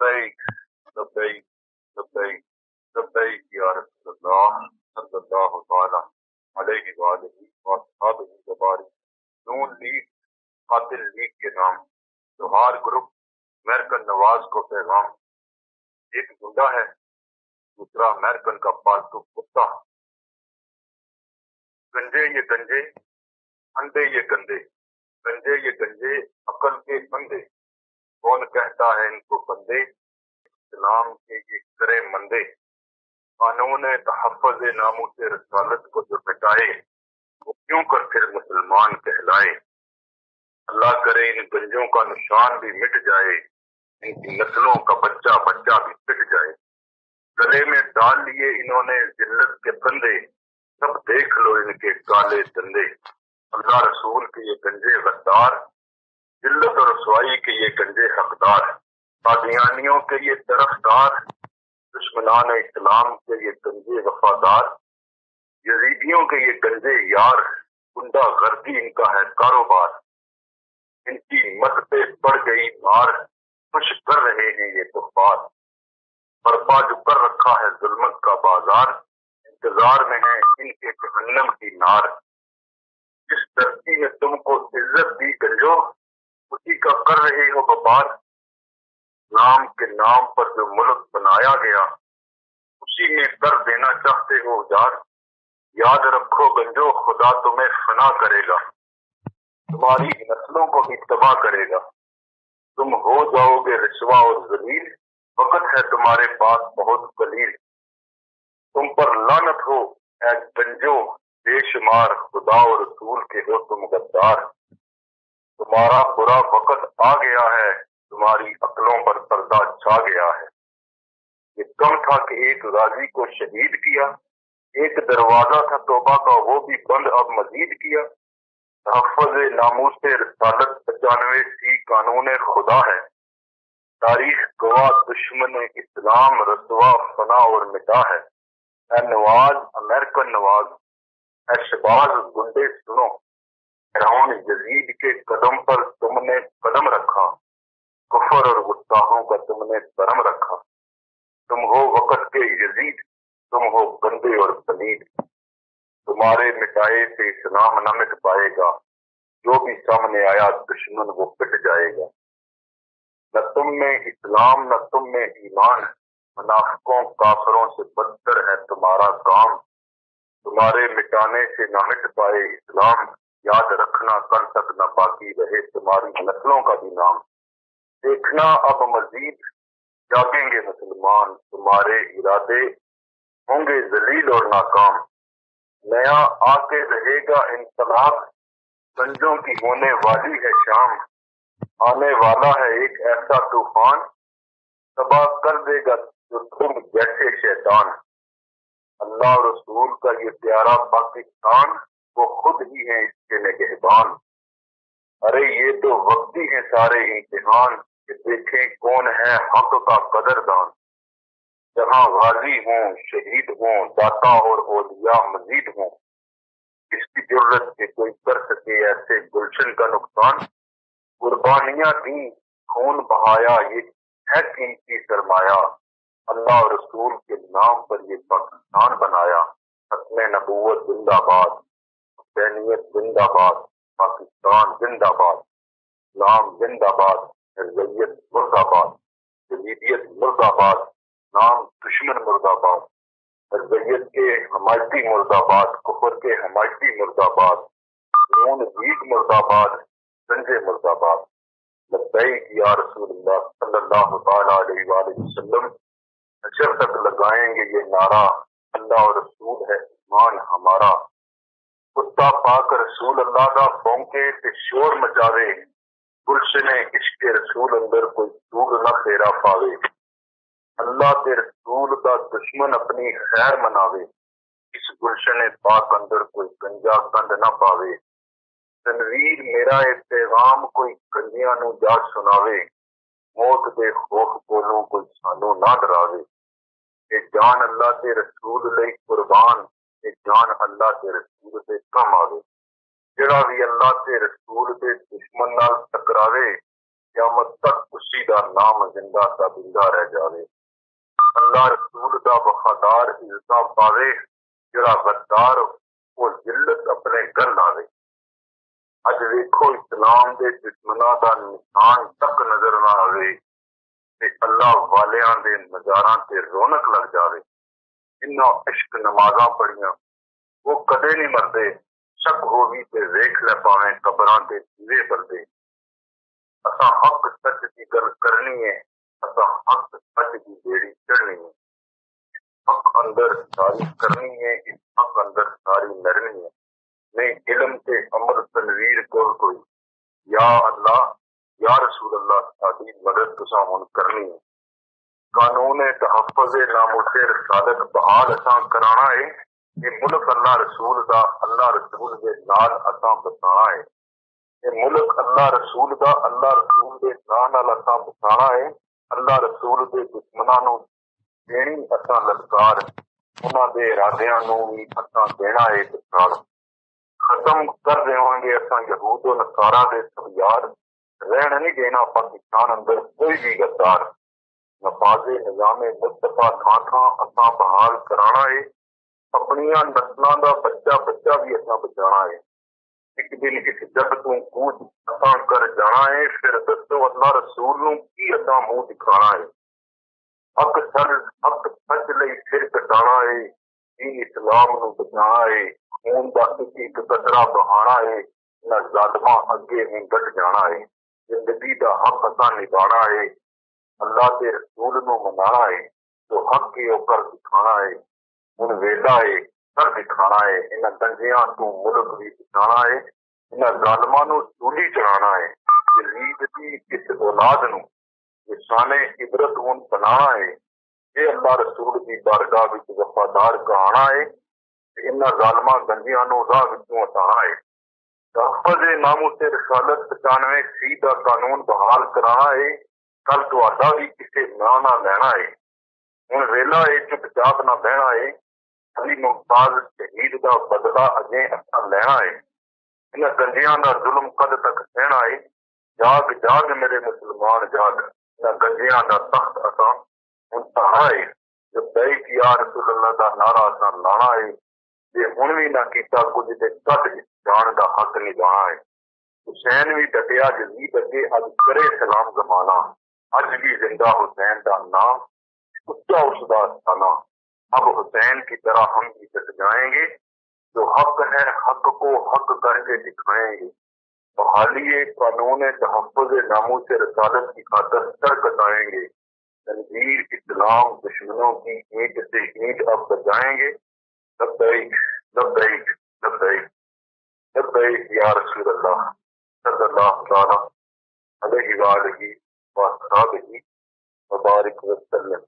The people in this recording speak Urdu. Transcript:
لبیک لبیک لبیک لبیک یا رسول اللہ صلی اللہ تعالی علیہ وآلہ وصحبہ وبارک۔ نون لیگ قاتل لیگ کے نام جوہار گروپ امریکن نواز کو پیغام۔ ایک گنڈا ہے، دوسرا امریکن کا پالتو کتا۔ گنجے یہ گنجے، اندھے یہ گندے، گنجے یہ گنجے عقل کے اندھے۔ کون کہتا ہے ان کو بندے، اسلام کے یہ کرے مندے۔ قانون تحفظ ناموس رسالت کو جو مٹائے، وہ کیوں کر پھر مسلمان کہلائے۔ اللہ کرے ان گنجوں کا نشان بھی مٹ جائے، ان کی نسلوں کا بچہ بچہ بھی پٹ جائے۔ گلے میں ڈال لیے انہوں نے ذلت کے بندے، سب دیکھ لو ان کے کالے دندے۔ اللہ رسول کے یہ گنجے غدار، ذلت اور رسوائی کے یہ گنجے حقدار۔ قادیانیوں کے یہ طرفدار، دشمنان اسلام کے یہ گنجے وفادار۔ یزیدیوں کے یہ گنجے یار، گنڈا غرضی ان کا ہے کاروبار۔ ان کی مت پہ پڑ گئی مار، خوش کر رہے ہیں یہ کفار۔ برپا جو کر رکھا ہے ظلمت کا بازار، انتظار میں ہے ان کے جہنم کی نار۔ جس دھرتی نے تم کو عزت دی گنجو، اسی کا کر رہے ہو وپار۔ نام کے نام پر جو ملک بنایا گیا، اسی میں کر دینا چاہتے ہو اجاڑ۔ یاد رکھو گنجو خدا تمہیں فنا کرے گا، تمہاری نسلوں کو بھی تباہ کرے گا۔ تم ہو جاؤ گے رسوا اور ذلیل، وقت ہے تمہارے پاس بہت قلیل۔ تم پر لعنت ہو اے گنجو بے شمار، خدا اور رسول کے ہو تم غدار۔ تمہارا برا وقت آ گیا ہے، تمہاری عقلوں پر پردہ چھا گیا ہے۔ یہ کم تھا کہ ایک غازی کو شہید کیا، ایک دروازہ تھا توبہ کا وہ بھی بند اب مزید کیا۔ تحفظ ناموس رسالت 95 قانون خدا ہے۔ تاریخ گواہ دشمن اسلام رسوا فنا اور مٹا ہے۔ اے نواز امریکن نواز، اے شباز گنڈے سنو، فرعون یزید کے قدم پر تم نے قدم رکھا، کفر اور گستاخوں کا تم نے کرم رکھا۔ تم ہو وقت کے یزید، تم ہو گندے اور پلید۔ تمہارے مٹائے سے اسلام نہ مٹ پائے گا، جو بھی سامنے آیا دشمن وہ پٹ جائے گا۔ نہ تم میں اسلام نہ تم میں ایمان، منافقوں کافروں سے بدتر ہے تمہارا کام۔ تمہارے مٹانے سے نہ مٹ پائے اسلام، یاد رکھنا کل تک نہ باقی رہے تمہاری نسلوں کا بھی نام۔ دیکھنا اب مزید جاگیں گے مسلمان، تمہارے ارادے ہوں گے ذلیل اور ناکام۔ نیا آ کے رہے گا انقلاب، گنجوں کی ہونے والی ہے شام۔ آنے والا ہے ایک ایسا طوفان، تباہ کر دے گا جو تم جیسے شیطان۔ اللہ اور رسول کا یہ پیارا پاکستان، وہ خود ہی ہیں اس کے نگہبان۔ ارے یہ تو وقتی ہیں سارے امتحان، کہ دیکھیں کون ہے حق کا قدردان۔ جہاں غازی ہوں شہید ہوں، داتا اور اولیاء مزید ہوں، اس کی ضرورت کہ کوئی کر سکے ایسے گلشن کا نقصان۔ قربانیاں دیں خون بہایا، یہ ہے قیمتی سرمایہ۔ اللہ اور رسول کے نام پر یہ پاکستان بنایا۔ ختم نبوت زندہ باد، حسینیت زندہ باد، پاکستان زندہ باد، اسلام زندہ باد، حرزیت مرد آباد، جدیدیت مرد آباد، نام دشمن مرد آباد، حرزیت کے حمایتی مرد آباد، کفر کے حمایتی مرد آباد، نون لیگ مرد آباد، گنجے مرد آباد۔ لبیک یا رسول اللہ صلی اللہ تعالی علیہ وآلہ وسلم۔ حشر تک لگائیں گے یہ نعرہ، اللہ اور رسول ہے ایمان ہمارا۔ کتا پاک رسول اللہ دا بونکے تے شور مچاوے، گلشن عشق رسول اندر کوئی دور نہ پھیرا پاوے۔ اللہ تے رسول دا دشمن اپنی خیر مناوے، اس گلشن پاک اندر کوئی گنجا کند نہ پاوے۔ تنویر میرا اے پیغام کوئی کنجیاں نو جا سناوے، موت دے خوف کولوں کوئی سانو نہ ڈراوے۔ اے جان اللہ تے رسول لئی قربان، اے جان اللہ تے رسول دے کم آوے۔ جڑا بھی اللہ تے رسول دے دشمن نال ٹکراوے، قیامت تک اسی دا نام زندہ دا زندہ رہ جاوے. اللہ رسول دا وفادار عزتاں پاوے, جڑا غدار وہ ذلت اپنے گھر لاوے. اج ویکھو اسلام دے دشمناں دا نشان تک نظر نہ آوے تے اللہ والیاں دے مزاراں تے رونق لگ جاوے. انہاں عشق نمازاں پڑھیاں وہ کدے نہیں مرتے, شک ہووی تے ویکھ لے پاویں قبراں تے دیوے بلدے. اساں حق سچ دی گل کرنی ہے, اساں حق سچ دی بیڑی چڑھنی ہے. حق اندر ساری کرنی ہے, اس حق اندر ساری لڑنی ہے. نہیں علم تے عمل تنویر کوئی یا اللہ یا رسول اللہ ساری مدد تساں ہن کرنی ہے. قانون تحفظ ناموس رسالت بحال اساں کرانا ہے. یہ ملک اللہ رسول دا, اللہ رسول دے نال اساں بسانا ہے. یہ ملک اللہ رسول دا, اللہ رسول دے نال اساں بسانا ہے. اللہ رسول دے دشمناں نوں دینی اساں للکار, انہاں دے ارادیاں نوں وی اساں دینا ہے للکار. ختم کر دیواں گے اساں یہود و نصارا دے سب یار, رہن نہیں دینا پاکستان اندر کوئی بھی غدار. نفاذ نظام مصطفیٰ تھاں تھاں اساں بحال کرانا ہے. اپنیاں نسلاں دا بچہ بچہ بھی اساں بچانا ہے. ایک دن اس جگ تو کود اساں کر جانا ہے, پھر دسو اللہ رسول نوں کی اساں منہ دکھانا ہے. حق سچ لئی پھر کٹانا ہے, دین اسلام نوں بچانا ہے. خون دا ایک قطرہ بہانا ہے, نہ ظالماں اگے نہیں گٹ جانا ہے. زندگی دا حق اساں نبھانا ہے, اللہ کے رسول نوں منانا ہے. جو حق ہے وہ کر دکھانا ہے. ہن ویلا ہے کر دکھانا ہے. انہاں گنجیاں تو ملک بھی بچانا ہے, انہاں ظالماں نوں سولی چڑھانا ہے. یزید دی اس اولاد نوں نشان عبرت ہن بنانا ہے. یہ اللہ رسول دی بارگاہ وچ وفادار کہانا ہے. انہاں ظالماں گنجیاں نوں راہ وچوں ہٹانا ہے. تحفظ ناموس رسالت 95C دا قانون بحال کرانا ہے. کل تہاڈا بھی کسے نا نہ لینا ہے. ہن ویلا ہے چپ چاپ نہ بہنا ہے. علی ممتاز شہید دا بدلہ اگے اساں لینا ہے. انہاں گنجیاں دا ظلم کد تک سہنا ہے. جاگ جاگ میرے مسلمان جاگ, انہاں گنجیاں دا تخت اساں منتہا ہے. لبیک یا رسول اللہ دا نعرہ اساں لانا ہے. جے ہن بھی نہ کیتا کچھ تے کد جان دا حق نبھانا ہے. حسین بھی ڈٹیا یزید اگے, اج کرے سلام زمانہ. اج بھی زندہ حسین دا نام, اچا اس دا استھانہ. اب حسین کی طرح ہم بھی ڈٹ جائیں گے, جو حق ہے حق کو حق کر کے دکھائیں گے. بحالی قانون تحفظ ناموس رسالت کی خاطر سر کٹائیں گے. تنظیر اسلام دشمنوں کی اینٹ سے اینٹ اب بجائیں گے. لبیک لبیک لبیک لبیک یا رسول اللہ صلی اللہ تعالی علیہ وآلہ وصحبہ وبارک وسلم.